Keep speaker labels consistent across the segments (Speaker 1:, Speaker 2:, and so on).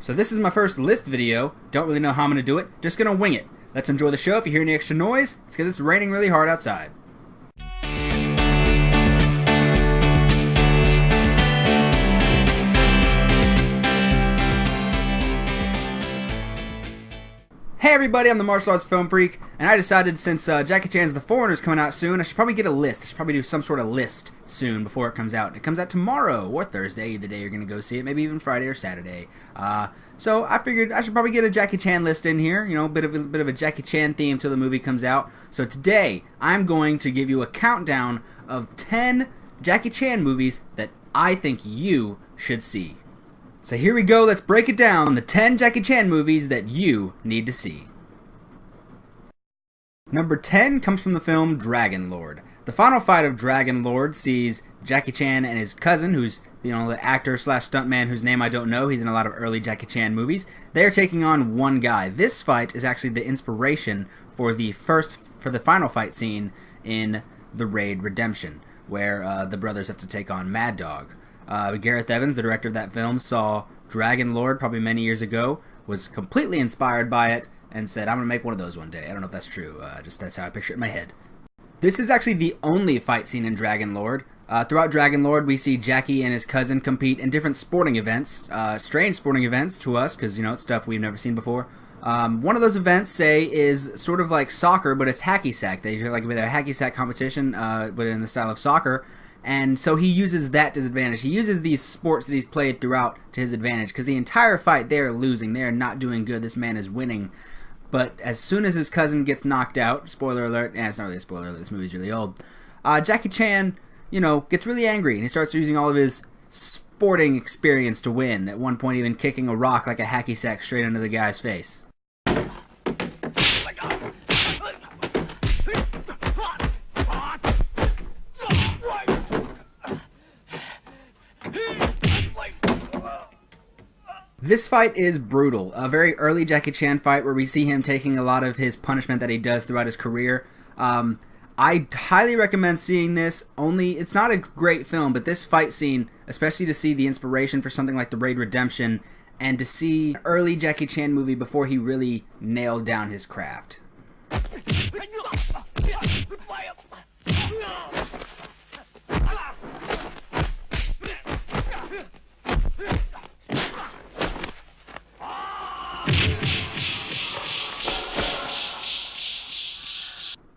Speaker 1: So this is my first list video. Don't really know how I'm going to do it. Just going to wing it. Let's enjoy the show. If you hear any extra noise, it's because it's raining really hard outside. Hey everybody, I'm the Martial Arts Film Freak, and I decided since Jackie Chan's The Foreigner is coming out soon, I should probably get a list. I should probably do some sort of list soon before it comes out. It comes out tomorrow or Thursday, the day you're going to go see it, maybe even Friday or Saturday. So I figured I should probably get a Jackie Chan list in here, you know, a bit of a Jackie Chan theme till the movie comes out. So today, I'm going to give you a countdown of 10 Jackie Chan movies that I think you should see. So here we go, let's break it down, the 10 Jackie Chan movies that you need to see. Number 10 comes from the film Dragon Lord. The final fight of Dragon Lord sees Jackie Chan and his cousin, who's, you know, the actor slash stuntman whose name I don't know, he's in a lot of early Jackie Chan movies. They are taking on one guy. This fight is actually the inspiration for the final fight scene in The Raid Redemption, where the brothers have to take on Mad Dog. Gareth Evans, the director of that film, saw Dragon Lord probably many years ago, was completely inspired by it, and said, I'm going to make one of those one day. I don't know if that's true, just that's how I picture it in my head. This is actually the only fight scene in Dragon Lord. Throughout Dragon Lord, we see Jackie and his cousin compete in different sporting events, strange sporting events to us, because, you know, it's stuff we've never seen before. One of those events, say, is sort of like soccer, but it's hacky sack. They do like a bit of a hacky sack competition, but in the style of soccer. And so he uses that to his advantage. He uses these sports that he's played throughout to his advantage, because the entire fight they are losing. They are not doing good. This man is winning. But as soon as his cousin gets knocked out, spoiler alert, it's not really a spoiler alert, this movie's really old, Jackie Chan, you know, gets really angry, and he starts using all of his sporting experience to win, at one point even kicking a rock like a hacky sack straight into the guy's face. This fight is brutal. A very early Jackie Chan fight where we see him taking a lot of his punishment that he does throughout his career. I highly recommend seeing this. Only, it's not a great film, but this fight scene, especially to see the inspiration for something like The Raid Redemption, and to see an early Jackie Chan movie before he really nailed down his craft.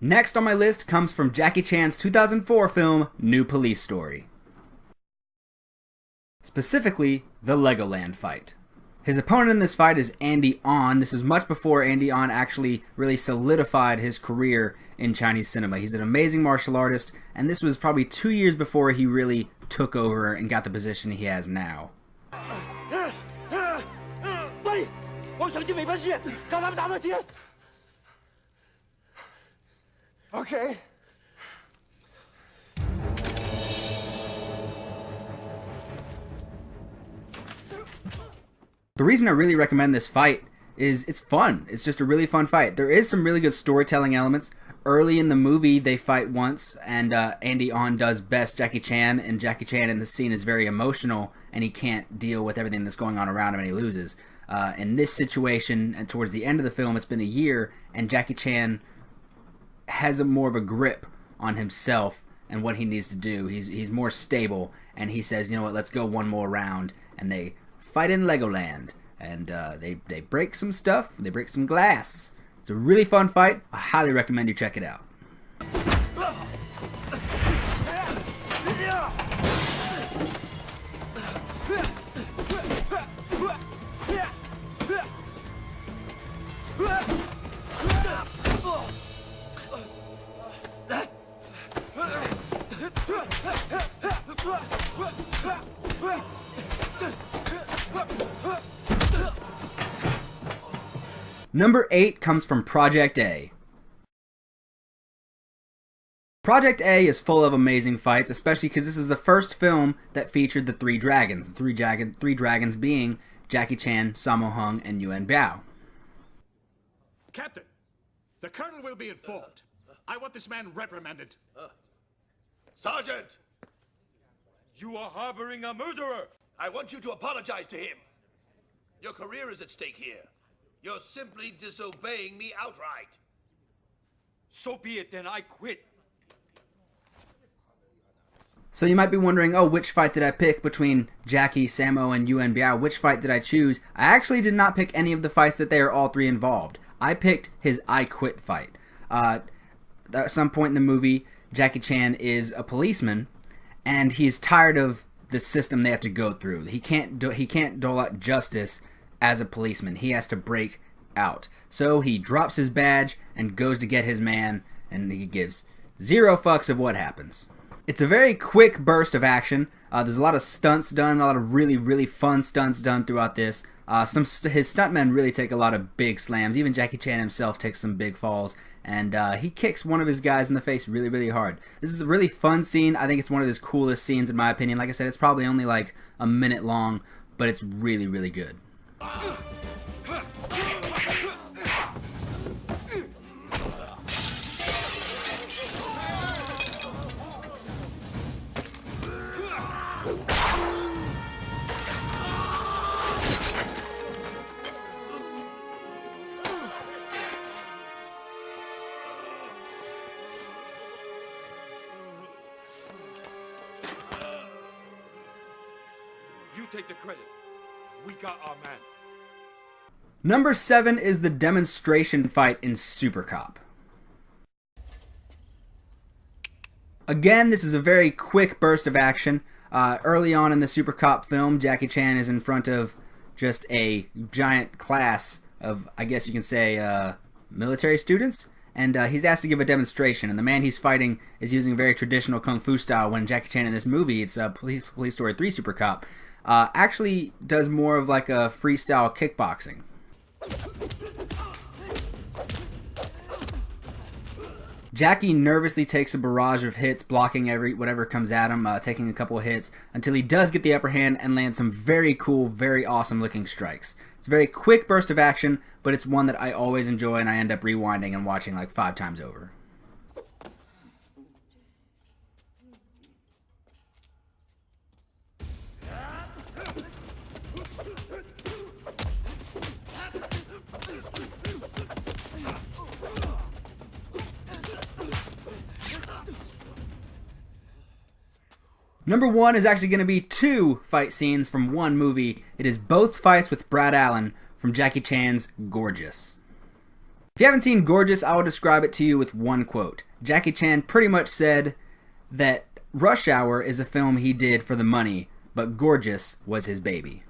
Speaker 1: Next on my list comes from Jackie Chan's 2004 film, New Police Story. Specifically, the Legoland fight. His opponent in this fight is Andy On. This was much before Andy On actually really solidified his career in Chinese cinema. He's an amazing martial artist, and this was probably 2 years before he really took over and got the position he has now.
Speaker 2: Okay.
Speaker 1: The reason I really recommend this fight is it's fun. It's just a really fun fight. There is some really good storytelling elements. Early in the movie, they fight once, and Andy On does best Jackie Chan, and Jackie Chan in the scene is very emotional, and he can't deal with everything that's going on around him, and he loses. In this situation, and towards the end of the film, it's been a year, and Jackie Chan has more of a grip on himself and what he needs to do. He's more stable, and he says, you know what, let's go one more round, and they fight in Legoland, and they break some stuff, they break some glass. It's a really fun fight. I highly recommend you check it out. Number 8 comes from Project A. Project A is full of amazing fights, especially because this is the first film that featured the three dragons. The three dragons being Jackie Chan, Sammo, and Yuen.
Speaker 3: Captain, the colonel will be informed. I want this man reprimanded.
Speaker 4: Sergeant!
Speaker 5: You are harboring a murderer!
Speaker 4: I want you to apologize to him. Your career is at stake here. You're simply disobeying me outright.
Speaker 2: So be it then, I quit.
Speaker 1: So you might be wondering, oh, which fight did I pick between Jackie, Sammo, and Yuen Biao? Which fight did I choose? I actually did not pick any of the fights that they are all three involved. I picked his I quit fight. At some point in the movie, Jackie Chan is a policeman, and he's tired of the system they have to go through. He can't dole out justice as a policeman. He has to break out. So he drops his badge and goes to get his man, and he gives zero fucks of what happens. It's a very quick burst of action. There's a lot of stunts done, a lot of really, really fun stunts done throughout this. His stuntmen really take a lot of big slams. Even Jackie Chan himself takes some big falls, and he kicks one of his guys in the face really, really hard. This is a really fun scene. I think it's one of his coolest scenes in my opinion. Like I said, it's probably only like a minute long, but it's really, really good.
Speaker 2: You take the credit. We got our man.
Speaker 1: Number 7 is the demonstration fight in Supercop. Again, this is a very quick burst of action. Early on in the Supercop film, Jackie Chan is in front of just a giant class of, I guess you can say, military students. And he's asked to give a demonstration. And the man he's fighting is using very traditional kung fu style. When Jackie Chan in this movie, it's Police Story 3 Supercop, actually does more of like a freestyle kickboxing. Jackie nervously takes a barrage of hits, blocking whatever comes at him, taking a couple of hits, until he does get the upper hand and land some very cool, very awesome looking strikes. It's a very quick burst of action, but it's one that I always enjoy and I end up rewinding and watching like 5 times over. Number 1 is actually going to be 2 fight scenes from one movie. It is both fights with Brad Allen from Jackie Chan's Gorgeous. If you haven't seen Gorgeous, I will describe it to you with one quote. Jackie Chan pretty much said that Rush Hour is a film he did for the money, but Gorgeous was his baby.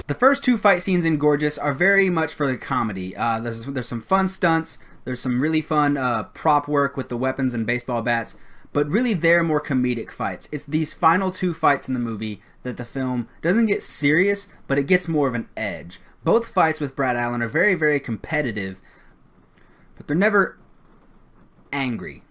Speaker 1: The first 2 fight scenes in Gorgeous are very much for the comedy. There's some fun stunts, there's some really fun prop work with the weapons and baseball bats, but really they're more comedic fights. It's these final 2 fights in the movie that the film doesn't get serious, but it gets more of an edge. Both fights with Brad Allen are very, very competitive, but they're never angry.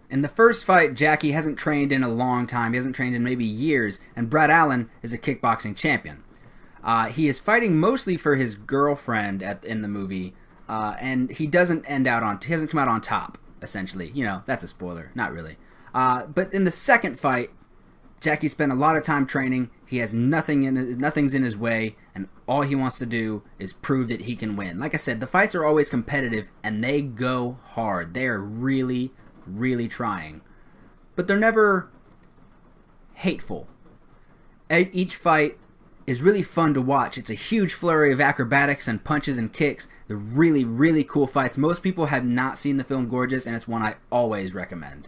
Speaker 1: In the first fight, Jackie hasn't trained in a long time. He hasn't trained in maybe years, and Brad Allen is a kickboxing champion. He is fighting mostly for his girlfriend in the movie, and he doesn't come out on top, essentially. You know, that's a spoiler. Not really. But in the second fight, Jackie spent a lot of time training. He has nothing's in his way, and all he wants to do is prove that he can win. Like I said, the fights are always competitive, and they go hard. They are really, really trying, but they're never hateful. Each fight is really fun to watch. It's a huge flurry of acrobatics and punches and kicks. They're really, really cool fights. Most people have not seen the film Gorgeous, and it's one I always recommend.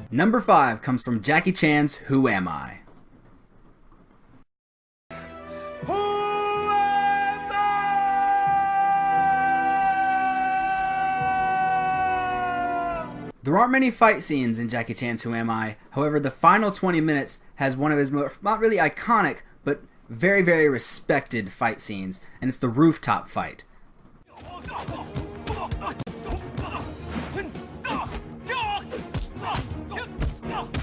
Speaker 1: Number 5 comes from Jackie Chan's Who Am I?
Speaker 2: Who am I?
Speaker 1: There aren't many fight scenes in Jackie Chan's Who Am I? However, the final 20 minutes has one of his not really iconic, but very, very respected fight scenes, and it's the rooftop fight.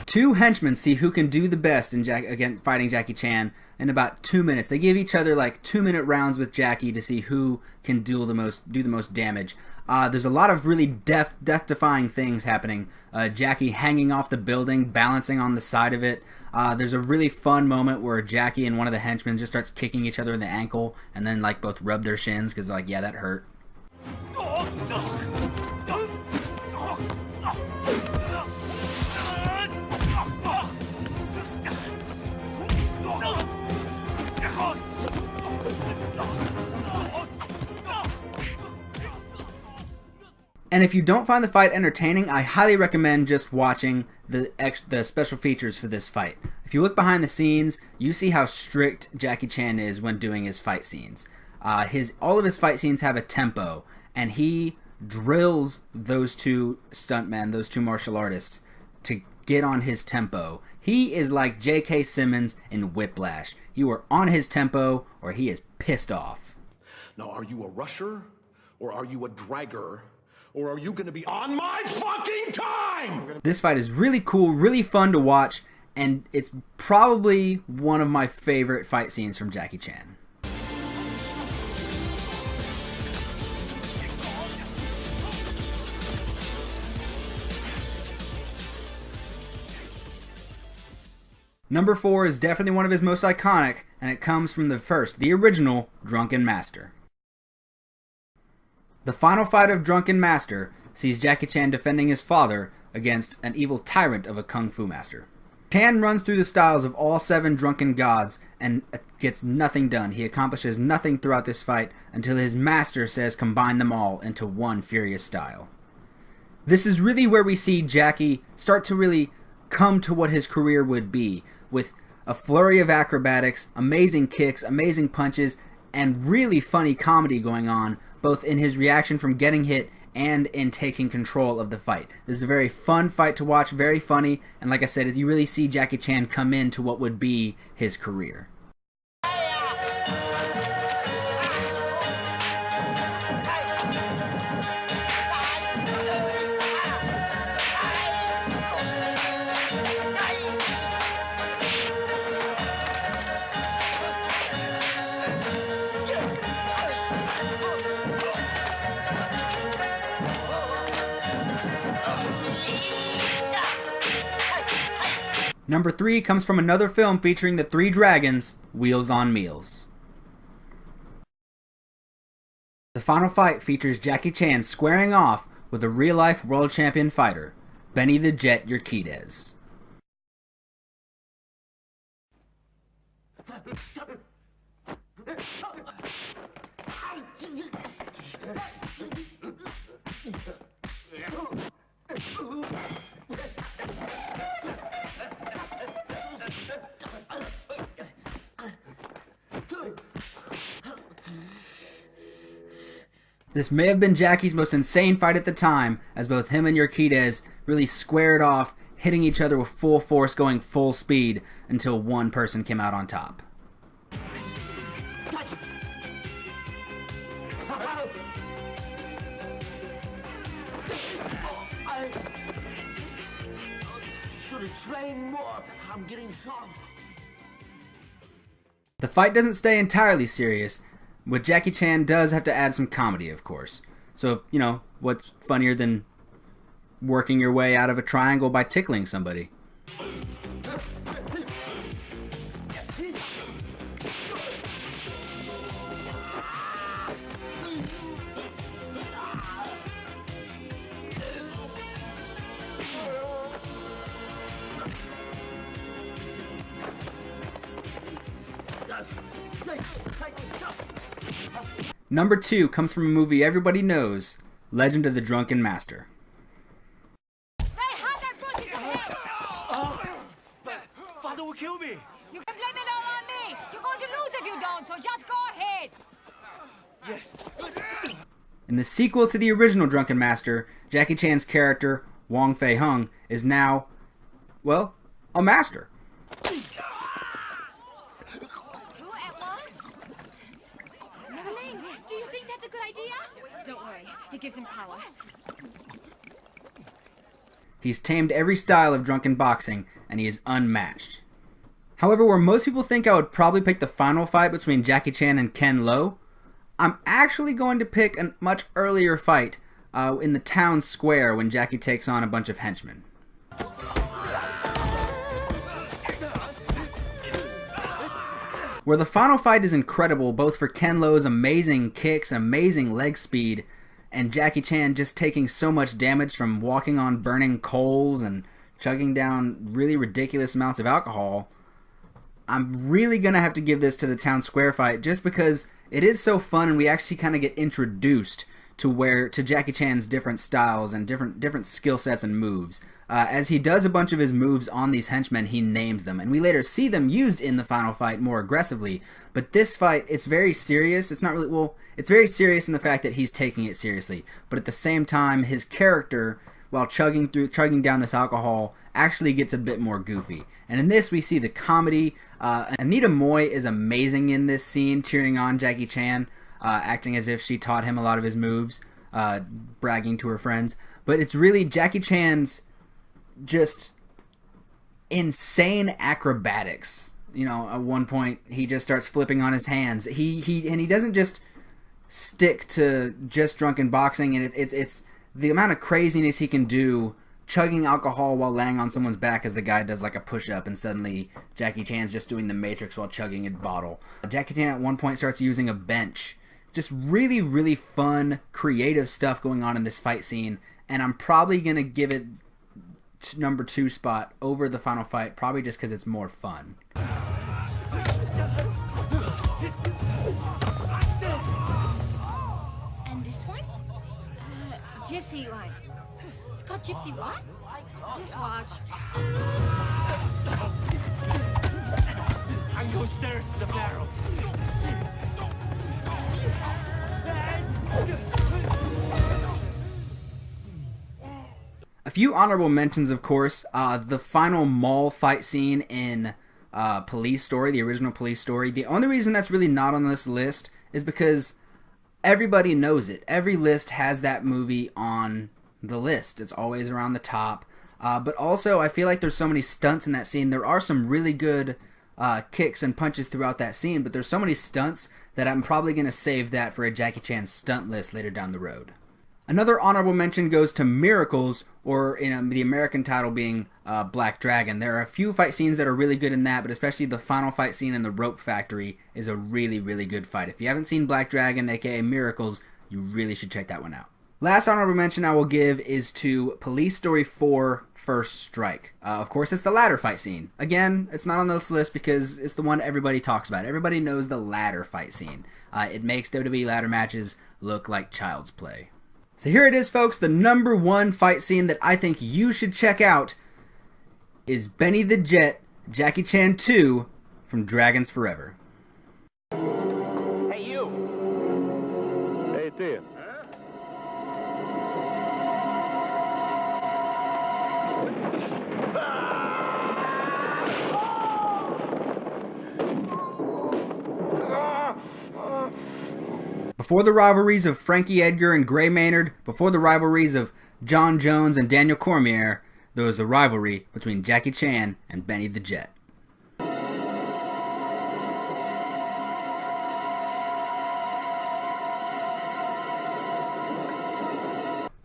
Speaker 1: Two henchmen see who can do the best in against fighting Jackie Chan in about 2 minutes. They give each other like 2-minute rounds with Jackie to see who can do the most damage. There's a lot of really death-defying things happening. Jackie hanging off the building, balancing on the side of it. There's a really fun moment where Jackie and one of the henchmen just starts kicking each other in the ankle, and then like both rub their shins because they're like, yeah, that hurt. And if you don't find the fight entertaining, I highly recommend just watching the special features for this fight. If you look behind the scenes, you see how strict Jackie Chan is when doing his fight scenes. All of his fight scenes have a tempo, and he drills those two stuntmen, those two martial artists, to get on his tempo. He is like J.K. Simmons in Whiplash. You are on his tempo, or he is pissed off.
Speaker 3: Now, are you a rusher, or are you a dragger? Or are you going to be on my fucking time?
Speaker 1: This fight is really cool, really fun to watch, and it's probably one of my favorite fight scenes from Jackie Chan. Number 4 is definitely one of his most iconic, and it comes from the original Drunken Master. The final fight of Drunken Master sees Jackie Chan defending his father against an evil tyrant of a kung fu master. Chan runs through the styles of all 7 drunken gods and gets nothing done. He accomplishes nothing throughout this fight until his master says combine them all into one furious style. This is really where we see Jackie start to really come to what his career would be, with a flurry of acrobatics, amazing kicks, amazing punches, and really funny comedy going on, both in his reaction from getting hit and in taking control of the fight. This is a very fun fight to watch, very funny, and like I said, you really see Jackie Chan come into what would be his career. Number 3 comes from another film featuring the 3 dragons, Wheels on Meals. The final fight features Jackie Chan squaring off with a real-life world champion fighter, Benny the Jet Urquidez. This may have been Jackie's most insane fight at the time, as both him and Urquidez really squared off, hitting each other with full force, going full speed, until one person came out on top.
Speaker 5: I should have trained more. I'm getting soft.
Speaker 1: The fight doesn't stay entirely serious, but Jackie Chan does have to add some comedy, of course. So, you know, what's funnier than working your way out of a triangle by tickling somebody? Number 2 comes from a movie everybody knows, Legend of the Drunken Master.
Speaker 6: They have their bodies ahead!
Speaker 4: But Father will kill me.
Speaker 6: You can blame it all on me! You're going to lose if you don't, so just go ahead!
Speaker 1: In the sequel to the original Drunken Master, Jackie Chan's character Wong Fei-hung, is now, well, a master.
Speaker 6: Two at once? Ling, do you think that's a good idea? Don't worry, it gives him power.
Speaker 1: He's tamed every style of drunken boxing, and he is unmatched. However, where most people think I would probably pick the final fight between Jackie Chan and Ken Lo, I'm actually going to pick a much earlier fight in the town square when Jackie takes on a bunch of henchmen. Where the final fight is incredible both for Ken Lo's amazing kicks, amazing leg speed, and Jackie Chan just taking so much damage from walking on burning coals and chugging down really ridiculous amounts of alcohol, I'm really going to have to give this to the town square fight just because it is so fun and we actually kind of get introduced to Jackie Chan's different styles and different skill sets and moves. As he does a bunch of his moves on these henchmen, he names them, and we later see them used in the final fight more aggressively. But this fight, it's very serious. It's not really, well, it's very serious in the fact that he's taking it seriously. But at the same time, his character, while chugging down this alcohol, actually gets a bit more goofy. And in this, we see the comedy. Anita Moy is amazing in this scene, cheering on Jackie Chan, acting as if she taught him a lot of his moves, bragging to her friends. But it's really Jackie Chan's just insane acrobatics. You know, at one point he just starts flipping on his hands. He doesn't just stick to just drunken boxing, and it's the amount of craziness he can do, chugging alcohol while laying on someone's back as the guy does like a push-up, and suddenly Jackie Chan's just doing the Matrix while chugging a bottle. Jackie Chan at one point starts using a bench. Just really, really fun, creative stuff going on in this fight scene, and I'm probably going to give it number 2 spot over the final fight, probably just because it's more fun.
Speaker 6: And this one? Gypsy one. It's called Gypsy what? Just watch.
Speaker 2: I'm going stairs to the barrel.
Speaker 1: A few honorable mentions, of course. The final mall fight scene in Police Story, the original Police Story. The only reason that's really not on this list is because everybody knows it. Every list has that movie on the list. It's always around the top. But also, I feel like there's so many stunts in that scene. There are some really good kicks and punches throughout that scene, but there's so many stunts that I'm probably going to save that for a Jackie Chan stunt list later down the road. Another honorable mention goes to Miracles, or in the American title being Black Dragon. There are a few fight scenes that are really good in that, but especially the final fight scene in the Rope Factory is a really, really good fight. If you haven't seen Black Dragon, aka Miracles, you really should check that one out. Last honorable mention I will give is to Police Story 4 First Strike. Of course, it's the ladder fight scene. Again, it's not on this list because it's the one everybody talks about. Everybody knows the ladder fight scene. It makes WWE ladder matches look like child's play. So here it is, folks. The number 1 fight scene that I think you should check out is Benny the Jet, Jackie Chan 2 from Dragons Forever.
Speaker 5: Hey, you.
Speaker 7: Hey, Tia.
Speaker 1: Before the rivalries of Frankie Edgar and Gray Maynard, before the rivalries of John Jones and Daniel Cormier, there was the rivalry between Jackie Chan and Benny the Jet.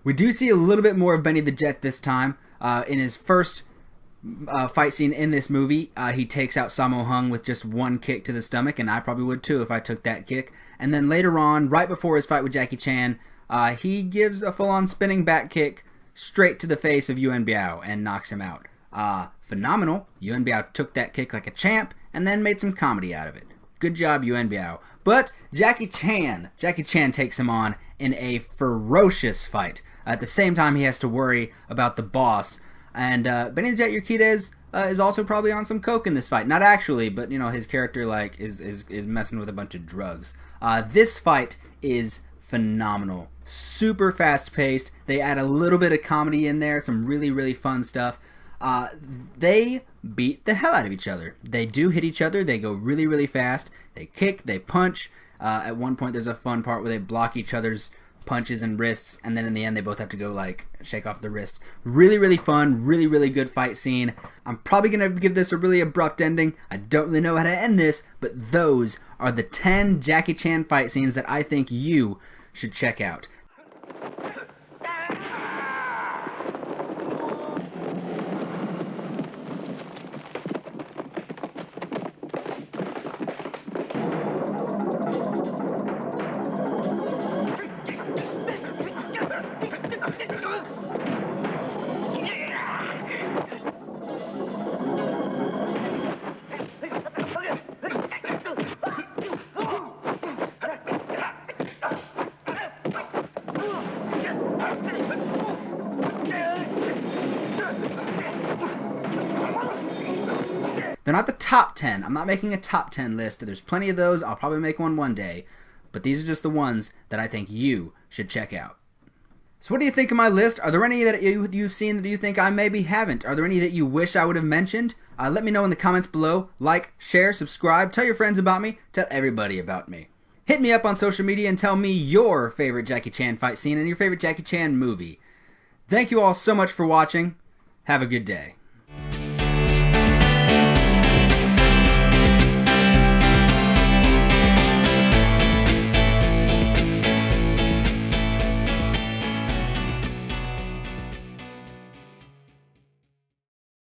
Speaker 1: We do see a little bit more of Benny the Jet this time. In his first fight scene in this movie, he takes out Sammo Hung with just one kick to the stomach, and I probably would too if I took that kick. And then later on, right before his fight with Jackie Chan, he gives a full-on spinning back kick straight to the face of Yuen Biao and knocks him out. Phenomenal. Yuen Biao took that kick like a champ and then made some comedy out of it. Good job, Yuen Biao. But Jackie Chan takes him on in a ferocious fight. At the same time, he has to worry about the boss. And Benny the Jet Urquidez is also probably on some coke in this fight. Not actually, but you know his character is messing with a bunch of drugs. This fight is phenomenal. Super fast paced. They add a little bit of comedy in there, some really, really fun stuff. They beat the hell out of each other. They do hit each other. They go really, really fast. They kick, they punch. At one point there's a fun part where they block each other's punches and wrists, and then in the end they both have to go like shake off the wrists. Really, really fun, really, really good fight scene. I'm probably going to give this a really abrupt ending. I don't really know how to end this, but those are the 10 Jackie Chan fight scenes that I think you should check out. They're not the top 10. I'm not making a top 10 list. There's plenty of those. I'll probably make one day. But these are just the ones that I think you should check out. So what do you think of my list? Are there any that you've seen that you think I maybe haven't? Are there any that you wish I would have mentioned? Let me know in the comments below. Like, share, subscribe, tell your friends about me, tell everybody about me. Hit me up on social media and tell me your favorite Jackie Chan fight scene and your favorite Jackie Chan movie. Thank you all so much for watching. Have a good day.